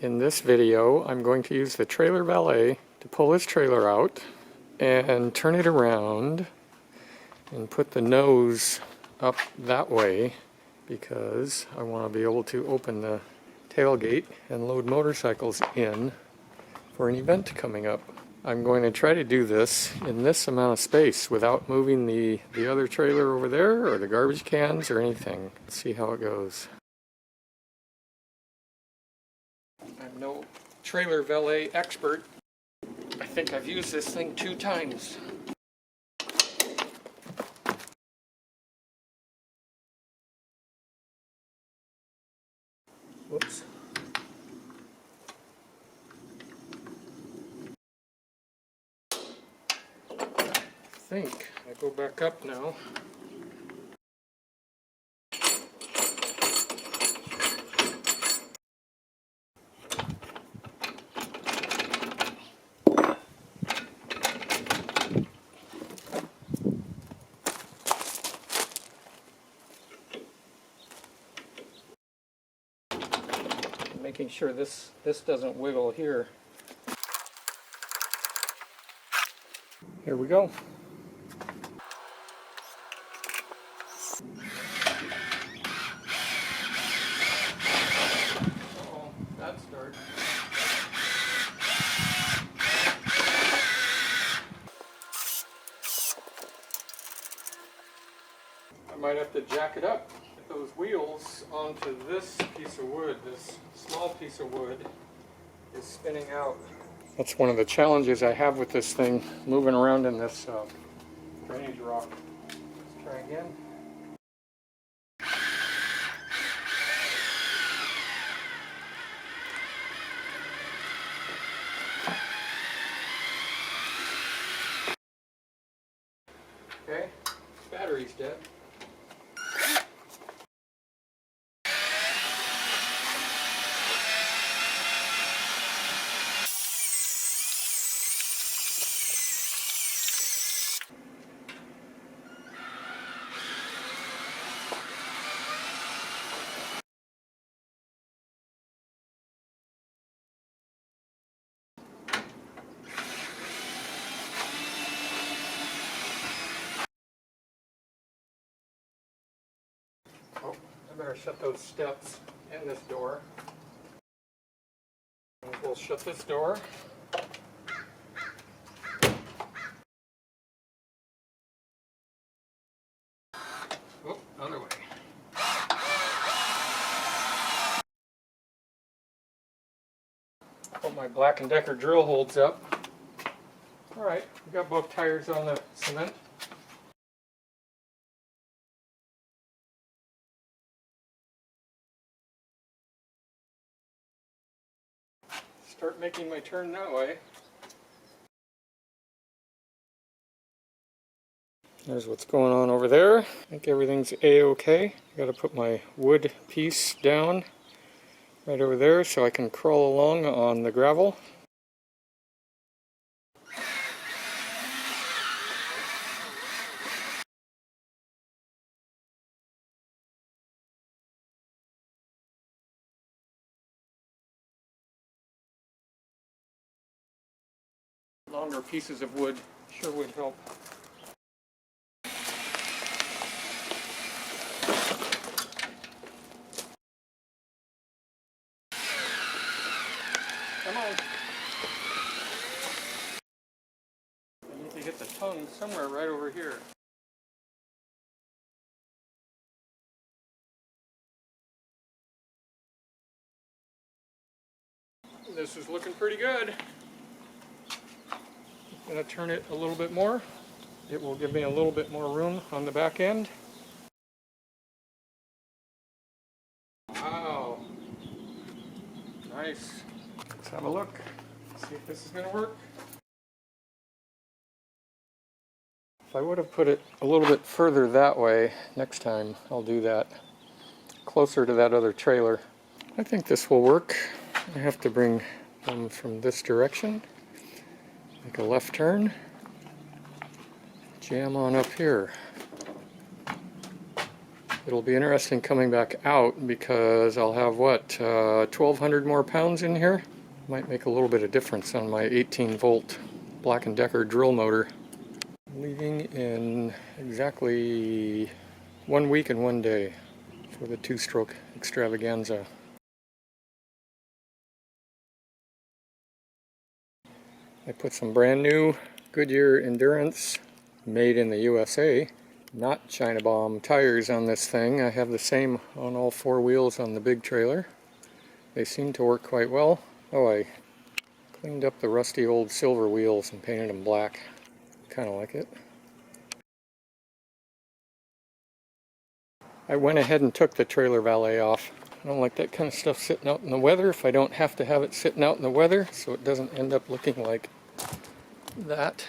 In this video, I'm going to use the trailer valet to pull this trailer out and turn it around and put the nose up that way because I want to be able to open the tailgate and load motorcycles in for an event coming up. I'm going to try to do this in this amount of space without moving the other trailer over there or the garbage cans or anything. Let's see how it goes. I'm no trailer valet expert. I think I've used this thing 2 times. Whoops. I think I go back up now. Making sure this doesn't wiggle here. Here we go. Oh, that starts. I might have to jack it up. Get those wheels onto this piece of wood. This small piece of wood is spinning out. That's one of the challenges I have with this thing, moving around in this drainage rock. Let's try again. Okay, battery's dead. Oh, I better shut those steps and this door. And we'll shut this door. Oh, other way. Hope my Black & Decker drill holds up. Alright, we got both tires on the cement. Start making my turn that way. There's what's going on over there. I think everything's a-okay. I gotta put my wood piece down right over there so I can crawl along on the gravel. Longer pieces of wood sure would help. Come on. I need to get the tongue somewhere right over here. This is looking pretty good. I'm going to turn it a little bit more. It will give me a little bit more room on the back end. Wow. Nice. Let's have a look. See if this is going to work. If I would have put it a little bit further that way, next time I'll do that. Closer to that other trailer. I think this will work. I have to bring them from this direction. Make a left turn. Jam on up here. It'll be interesting coming back out because I'll have, what, 1,200 more pounds in here? Might make a little bit of difference on my 18-volt Black & Decker drill motor. Leaving in exactly 1 week and 1 day for the 2-stroke extravaganza. I put some brand new Goodyear Endurance, made in the USA, not China Bomb tires on this thing. I have the same on all 4 wheels on the big trailer. They seem to work quite well. Oh, I cleaned up the rusty old silver wheels and painted them black. Kind of like it. I went ahead and took the trailer valet off. I don't like that kind of stuff sitting out in the weather if I don't have to have it sitting out in the weather, so it doesn't end up looking like that.